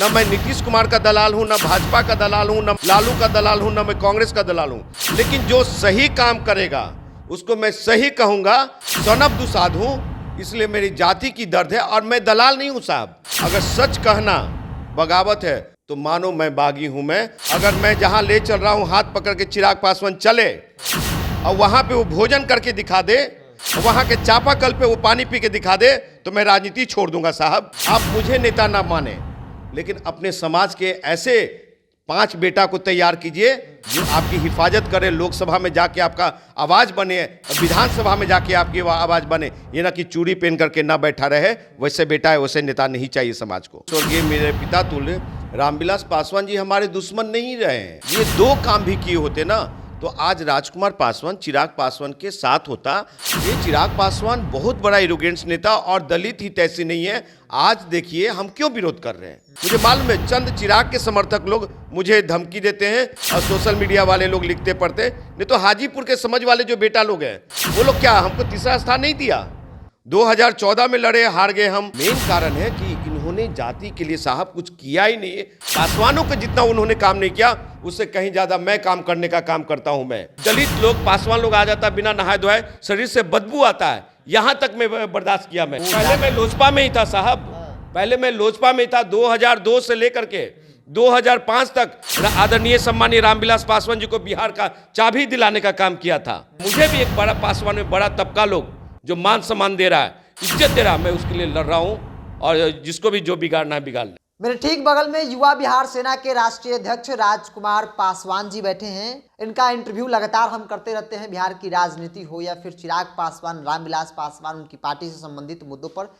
न मैं नीतीश कुमार का दलाल हूं, न भाजपा का दलाल हूं, न लालू का दलाल हूं, न मैं कांग्रेस का दलाल हूं। लेकिन जो सही काम करेगा उसको मैं सही कहूंगा, सनब दुसाध हूं, इसलिए मेरी जाति की दर्द है और मैं दलाल नहीं हूं साहब। अगर सच कहना बगावत है तो मानो मैं बागी हूं। मैं अगर मैं जहां ले चल रहा हूं हाथ पकड़ के चिराग पासवान चले और वहां पे वो भोजन करके दिखा दे, वहां के चापाकल पे वो पानी पी के दिखा दे, तो मैं राजनीति छोड़ दूंगा साहब। आप मुझे नेता ना माने, लेकिन अपने समाज के ऐसे 5 बेटा को तैयार कीजिए जो आपकी हिफाजत करे, लोकसभा में जाके आपका आवाज बने, विधानसभा में जाके आपकी आवाज बने। ये ना कि चूड़ी पहन करके ना बैठा रहे, वैसे बेटा है वैसे नेता नहीं चाहिए समाज को। स्वर्गीय मेरे पिता तुल्य रामविलास पासवान जी हमारे दुश्मन नहीं रहे हैं। ये 2 काम भी किए होते ना तो आज राजकुमार पासवान चिराग पासवान के साथ होता। ये चिराग पासवान बहुत बड़ा एरोगेंस नेता और दलित हित ऐसी नहीं है। आज देखिए हम क्यों विरोध कर रहे हैं। मुझे मालूम है चंद चिराग के समर्थक लोग मुझे धमकी देते हैं और सोशल मीडिया वाले लोग लिखते पढ़ते, नहीं तो हाजीपुर के समझ वाले जो बेटा लोग हैं वो लोग क्या हमको तीसरा स्थान नहीं दिया। 2014 में लड़े हार गए हम। मेन कारण है कि इन्होंने जाति के लिए साहब कुछ किया ही नहीं है। पासवानों को जितना उन्होंने काम नहीं किया उससे कहीं ज्यादा मैं काम करने का काम करता हूं। मैं दलित लोग पासवान लोग आ जाता बिना नहाए धोए, शरीर से बदबू आता है, यहां तक मैं बर्दाश्त किया। मैं पहले मैं लोजपा में ही था साहब, पहले मैं लोजपा में ही था। 2002 से लेकर के 2005 तक आदरणीय सम्मानीय रामविलास पासवान जी को बिहार का चाबी दिलाने का काम किया था। मुझे भी एक बड़ा पासवान में बड़ा तबका लोग जो मान सम्मान दे रहा है, इज्जत दे रहा है, मैं उसके लिए लड़ रहा हूं और जिसको भी जो बिगाड़ना है बिगाड़ ले। मेरे ठीक बगल में युवा बिहार सेना के राष्ट्रीय अध्यक्ष राजकुमार पासवान जी बैठे हैं। इनका इंटरव्यू लगातार हम करते रहते हैं, बिहार की राजनीति हो या फिर चिराग पासवान, रामविलास पासवान, उनकी पार्टी से संबंधित मुद्दों पर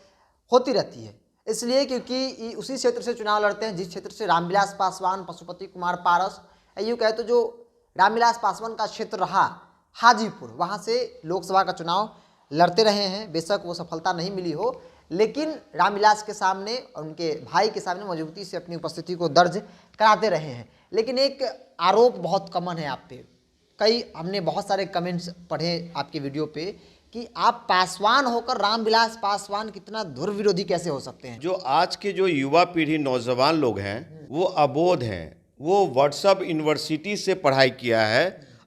होती रहती है। इसलिए क्योंकि उसी क्षेत्र से चुनाव लड़ते हैं जिस क्षेत्र से रामविलास पासवान, पशुपति कुमार पारस, यूँ कहे तो जो रामविलास पासवान का क्षेत्र रहा हाजीपुर, वहाँ से लोकसभा का चुनाव लड़ते रहे हैं। बेशक वो सफलता नहीं मिली हो, लेकिन रामविलास के सामने और उनके भाई के सामने मजबूती से अपनी उपस्थिति को दर्ज कराते रहे हैं। लेकिन एक आरोप बहुत कॉमन है आप पे, हमने बहुत सारे कमेंट्स पढ़े आपके वीडियो पे कि आप पासवान होकर रामविलास पासवान कितना धुर विरोधी कैसे हो सकते हैं। जो आज के जो युवा पीढ़ी नौजवान लोग हैं वो अबोध हैं, वो व्हाट्सएप यूनिवर्सिटी से पढ़ाई किया है।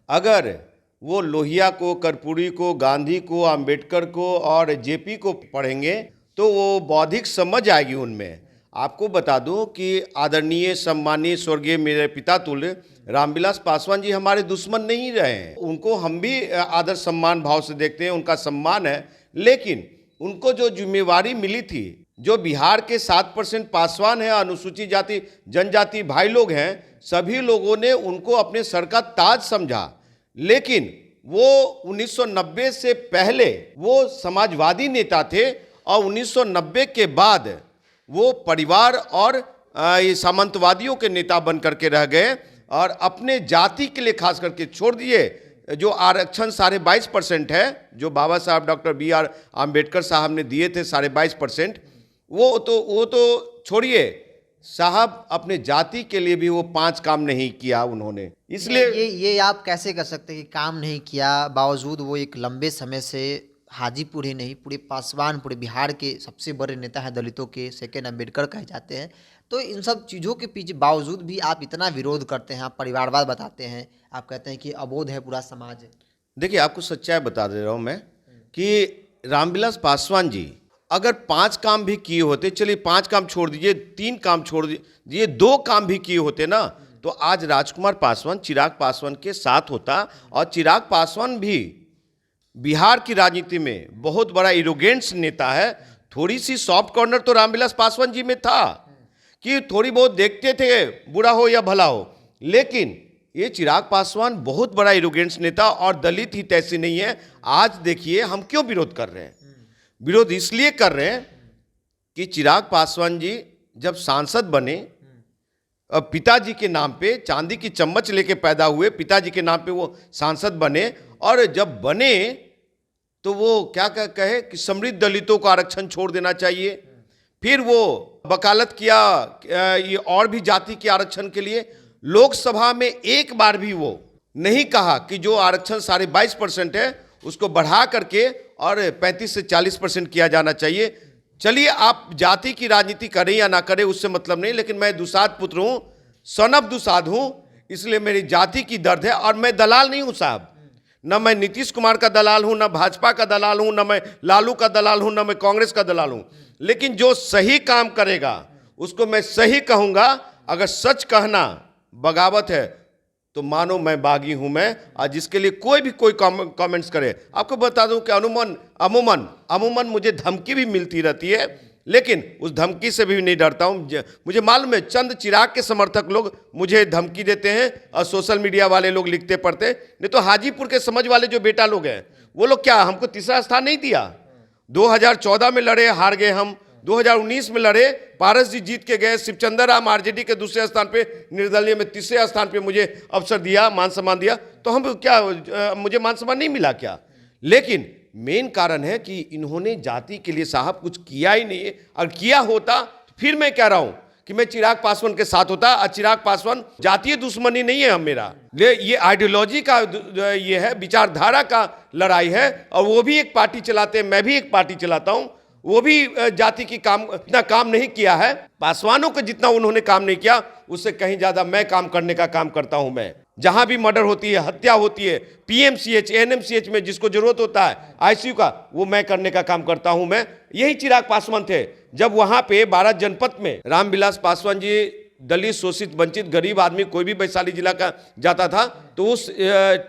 अगर वो लोहिया को, कर्पूरी को, गांधी को, अंबेडकर को और जेपी को पढ़ेंगे तो वो बौद्धिक समझ आएगी उनमें। आपको बता दूं कि आदरणीय सम्मानीय स्वर्गीय मेरे पिता तुल्य रामविलास पासवान जी हमारे दुश्मन नहीं रहे हैं। उनको हम भी आदर सम्मान भाव से देखते हैं, उनका सम्मान है। लेकिन उनको जो जिम्मेवारी मिली थी, जो बिहार के 7% पासवान है, अनुसूचित जाति जनजाति भाई लोग हैं, सभी लोगों ने उनको अपने सर का ताज समझा। लेकिन वो 1990 से पहले वो समाजवादी नेता थे और 1990 के बाद वो परिवार और ये सामंतवादियों के नेता बन करके रह गए और अपने जाति के लिए खास करके छोड़ दिए। जो आरक्षण 22.5% है, जो बाबा साहब डॉक्टर BR अम्बेडकर साहब ने दिए थे 22.5%, वो तो छोड़िए साहब, अपने जाति के लिए भी वो 5 काम नहीं किया उन्होंने। इसलिए ये आप कैसे कर सकते हैं कि काम नहीं किया, बावजूद वो एक लंबे समय से हाजीपुर ही नहीं पूरे पासवान, पूरे बिहार के सबसे बड़े नेता हैं, दलितों के सेकेंड अम्बेडकर कहे जाते हैं। तो इन सब चीज़ों के पीछे बावजूद भी आप इतना विरोध करते हैं, आप परिवारवाद बताते हैं, आप कहते हैं कि अबोध है पूरा समाज। देखिए आपको सच्चाई बता दे रहा हूँ मैं कि रामविलास पासवान जी अगर 5 काम भी किए होते, चलिए 5 काम छोड़ दीजिए, 3 काम छोड़ दीजिए, 2 काम भी किए होते ना तो आज राजकुमार पासवान चिराग पासवान के साथ होता। और चिराग पासवान भी बिहार की राजनीति में बहुत बड़ा एरोगेंस नेता है। थोड़ी सी सॉफ्ट कॉर्नर तो रामविलास पासवान जी में था कि थोड़ी बहुत देखते थे, बुरा हो या भला हो। लेकिन ये चिराग पासवान बहुत बड़ा एरोगेंस नेता और दलित हित ऐसी नहीं है। आज देखिए हम क्यों विरोध कर रहे हैं। विरोध इसलिए कर रहे हैं कि चिराग पासवान जी जब सांसद बने, पिताजी के नाम पे चांदी की चम्मच लेके पैदा हुए, पिताजी के नाम पे वो सांसद बने और जब बने तो वो क्या कहे कि समृद्ध दलितों को आरक्षण छोड़ देना चाहिए। फिर वो वकालत किया ये और भी जाति के आरक्षण के लिए। लोकसभा में एक बार भी वो नहीं कहा कि जो आरक्षण 22.5% है उसको बढ़ा करके और 35 से 40% किया जाना चाहिए। चलिए आप जाति की राजनीति करें या ना करें उससे मतलब नहीं, लेकिन मैं दुसाध पुत्र हूं, सन ऑफ दुसाध हूं, इसलिए मेरी जाति की दर्द है। और मैं दलाल नहीं हूं साहब, न मैं नीतीश कुमार का दलाल हूं, न भाजपा का दलाल हूं, न मैं लालू का दलाल हूं, न मैं कांग्रेस का दलाल हूं। लेकिन जो सही काम करेगा उसको मैं सही कहूंगा। अगर सच कहना बगावत है तो मानो मैं बागी हूं मैं, और जिसके लिए कोई कमेंट्स करे। आपको बता दूं कि अमूमन मुझे धमकी भी मिलती रहती है, लेकिन उस धमकी से भी नहीं डरता हूं। मुझे मालूम है चंद चिराग के समर्थक लोग मुझे धमकी देते हैं और सोशल मीडिया वाले लोग लिखते पढ़ते, नहीं तो हाजीपुर के समझ वाले जो बेटा लोग हैं वो लोग क्या हमको तीसरा स्थान नहीं दिया। 2014 में लड़े, हार गए हम। 2019 में लड़े, पारस जी जीत के गए। शिवचंद्र राम आरजेडी के दूसरे स्थान पे, निर्दलीय में तीसरे स्थान पे मुझे अवसर दिया, मान सम्मान दिया। तो हम क्या, मुझे मान सम्मान नहीं मिला क्या? लेकिन मेन कारण है कि इन्होंने जाति के लिए साहब कुछ किया ही नहीं है। और किया होता तो फिर मैं कह रहा हूं कि मैं चिराग पासवान के साथ होता। और चिराग पासवान जातीय दुश्मनी नहीं है हम मेरा, ये आइडियोलॉजी का ये है, विचारधारा का लड़ाई है। और वो भी एक पार्टी चलाते हैं, मैं भी एक पार्टी चलाता हूं। वो भी जाति की इतना काम नहीं किया है। पासवानों को जितना उन्होंने काम नहीं किया उससे कहीं ज्यादा मैं काम करने का काम करता हूं। मैं जहां भी मर्डर होती है, हत्या होती है, पीएमसीएच एनएमसीएच में जिसको जरूरत होता है आईसीयू का, वो मैं करने का काम करता हूं। मैं यही चिराग पासवान थे जब वहां पे 12 जनपद में रामविलास पासवान जी, दलित, शोषित, वंचित, गरीब आदमी कोई भी वैशाली जिला का जाता था तो उस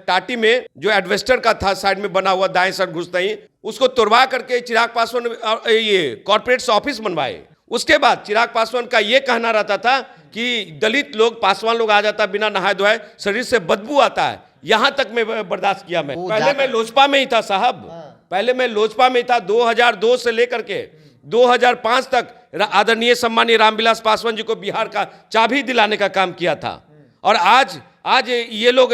टाटी में जो एडवेस्टर का था साइड में बना हुआ दाएं साइड घुसता ही, उसको तोड़वा करके चिराग पासवान ये कॉर्पोरेट ऑफिस बनवाए। उसके बाद चिराग पासवान का ये कहना रहता था कि दलित लोग, पासवान लोग आ जाता बिना नहाए धोए, शरीर से बदबू आता है। यहां तक मैं बर्दाश्त किया। मैं पहले मैं लोजपा में ही था साहब, पहले मैं लोजपा में था। 2002 से लेकर के 2005 तक आदरणीय सम्मानीय रामविलास पासवान जी को बिहार का चाबी दिलाने का काम किया था। और आज ये लोग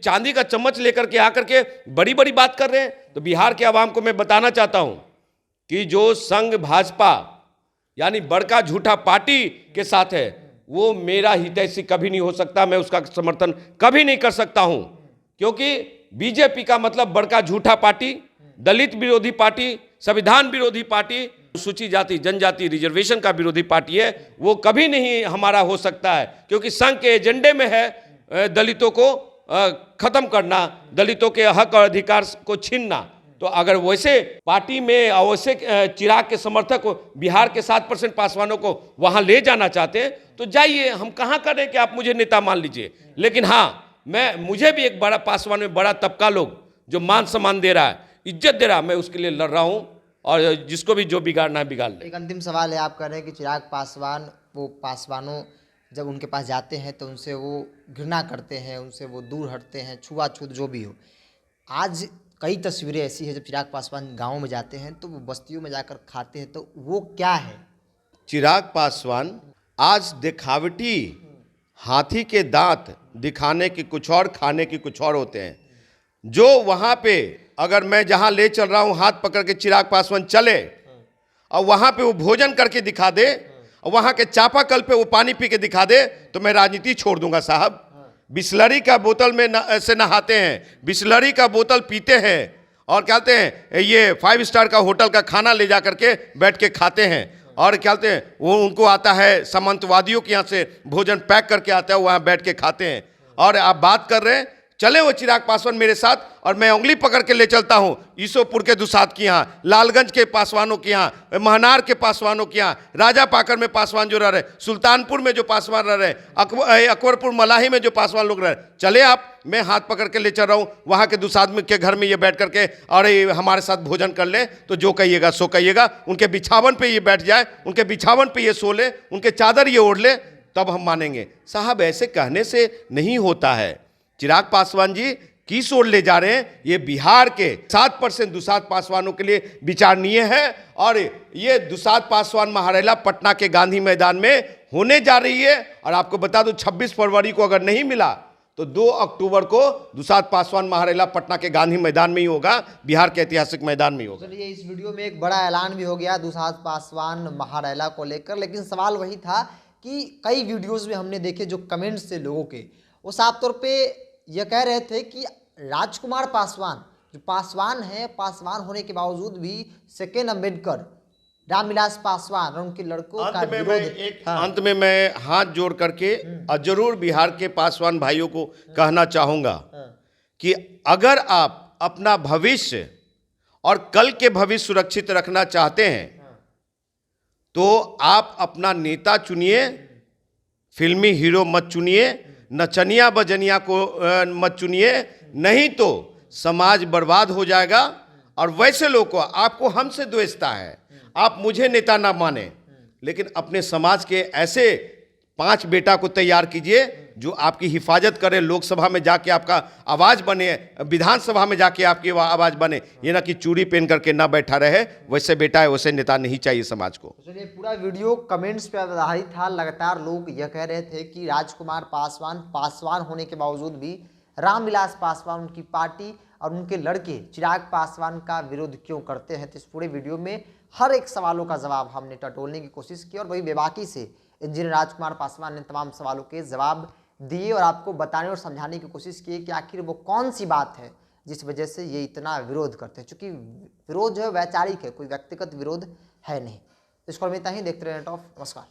चांदी का चम्मच लेकर के आकर के बड़ी बड़ी बात कर रहे हैं। तो बिहार के आवाम को मैं बताना चाहता हूं कि जो संघ भाजपा यानी बड़का झूठा पार्टी के साथ है वो मेरा हितैषी कभी नहीं हो सकता। मैं उसका समर्थन कभी नहीं कर सकता हूं, क्योंकि बीजेपी का मतलब बड़का झूठा पार्टी, दलित विरोधी पार्टी, संविधान विरोधी पार्टी, सूची जाति जनजाति रिजर्वेशन का विरोधी पार्टी है। वो कभी नहीं हमारा हो सकता है, क्योंकि संघ के एजेंडे में है दलितों को खत्म करना, दलितों के हक और अधिकार को छीनना। तो अगर वैसे पार्टी में और वैसे चिराग के समर्थक को, बिहार के 7% पासवानों को वहां ले जाना चाहते हैं तो जाइए, हम कहां करें कि आप मुझे नेता मान लीजिए। लेकिन हाँ, मुझे भी एक बड़ा पासवान में बड़ा तबका लोग जो मान सम्मान दे रहा है, इज्जत दे रहा है, मैं उसके लिए लड़ रहा हूं। और जिसको भी जो बिगाड़ना है बिगाड़ ले। एक अंतिम सवाल है, आप कह रहे हैं कि चिराग पासवान, वो पासवानों जब उनके पास जाते हैं तो उनसे वो घृणा करते हैं, उनसे वो दूर हटते हैं, छुआछूत जो भी हो। आज कई तस्वीरें ऐसी हैं जब चिराग पासवान गाँव में जाते हैं तो वो बस्तियों में जाकर खाते हैं, तो वो क्या है? चिराग पासवान आज दिखावटी हाथी के दांत दिखाने की कुछ और, खाने की कुछ और होते हैं। जो वहां पे अगर मैं जहां ले चल रहा हूं हाथ पकड़ के चिराग पासवान चले और वहां पे वो भोजन करके दिखा दे और वहां के चापाकल पे वो पानी पी के दिखा दे तो मैं राजनीति छोड़ दूंगा साहब। बिस्लरी का बोतल में ऐसे नहाते हैं, बिस्लरी का बोतल पीते हैं और कहते हैं ये 5 स्टार का होटल का खाना ले जा करके बैठ के खाते हैं। और क्या कहते हैं वो, उनको आता है सामंतवादियों के यहाँ से भोजन पैक करके आता है, वहाँ बैठ के खाते हैं। और आप बात कर रहे हैं, चले वो चिराग पासवान मेरे साथ और मैं उंगली पकड़ के ले चलता हूं ईसोपुर के दुसाध के यहाँ, लालगंज के पासवानों के यहाँ, महनार के पासवानों के यहाँ, राजा पाकर में पासवान जो रह रहे, सुल्तानपुर में जो पासवान रह रहे, अकबरपुर मलाही में जो पासवान लोग रह रहे, चले आप, मैं हाथ पकड़ के ले चल रहा हूँ वहाँ के दुसाध में के घर में ये बैठ करके और ये हमारे साथ भोजन कर ले। तो जो कहिएगा सो कहिएगा, उनके बिछावन पर ये बैठ जाए, उनके बिछावन पर ये सो ले, उनके चादर ये ओढ़ ले, तब हम मानेंगे। साहब ऐसे कहने से नहीं होता है। चिराग पासवान जी किस ओर ले जा रहे हैं, ये बिहार के 7% दुसाध पासवानों के लिए विचारणीय है। और ये दुसाध पासवान महारेला पटना के गांधी मैदान में होने जा रही है। और आपको बता दूं 26 फरवरी को अगर नहीं मिला तो 2 अक्टूबर को दुसाध पासवान महारेला पटना के गांधी मैदान में ही होगा, बिहार के ऐतिहासिक मैदान में ही होगा। चलिए, इस वीडियो में एक बड़ा ऐलान भी हो गया दुसाध पासवान महारेला को लेकर, लेकिन सवाल वही था कि कई वीडियोज में हमने देखे जो कमेंट्स थे लोगों के, वो साफ तौर पे ये कह रहे थे कि राजकुमार पासवान जो पासवान है, पासवान होने के बावजूद भी सेकेंड अम्बेडकर रामविलास पासवान और उनके लड़कों का अंत में विरोध। अंत में मैं हाथ जोड़ करके और जरूर बिहार के पासवान भाइयों को कहना चाहूंगा कि अगर आप अपना भविष्य और कल के भविष्य सुरक्षित रखना चाहते हैं तो आप अपना नेता चुनिए, फिल्मी हीरो मत चुनिए, नचनिया बजनिया को मत चुनिए, नहीं तो समाज बर्बाद हो जाएगा। और वैसे लोग को, आपको हमसे द्वेषता है, आप मुझे नेता ना माने, लेकिन अपने समाज के ऐसे 5 बेटा को तैयार कीजिए जो आपकी हिफाजत करे, लोकसभा में जाके आपका आवाज़ बने, विधानसभा में जाके आपकी आवाज़ बने, ये ना कि चूड़ी पहन करके ना बैठा रहे। वैसे बेटा है, वैसे नेता नहीं चाहिए समाज को। चलिए, पूरा वीडियो कमेंट्स पे आधारित था। लगातार लोग यह कह रहे थे कि राजकुमार पासवान होने के बावजूद भी रामविलास पासवान, उनकी पार्टी और उनके लड़के चिराग पासवान का विरोध क्यों करते हैं। तो इस पूरे वीडियो में हर एक सवालों का जवाब हमने टटोलने की कोशिश की और वही बेबाकी से इंजीनियर राजकुमार पासवान ने तमाम सवालों के जवाब दिए और आपको बताने और समझाने की कोशिश की कि आखिर वो कौन सी बात है जिस वजह से ये इतना विरोध करते हैं। चूंकि विरोध जो है वैचारिक है, कोई व्यक्तिगत विरोध है नहीं। इसको हम इतना ही देखते रहे टॉप। नमस्कार।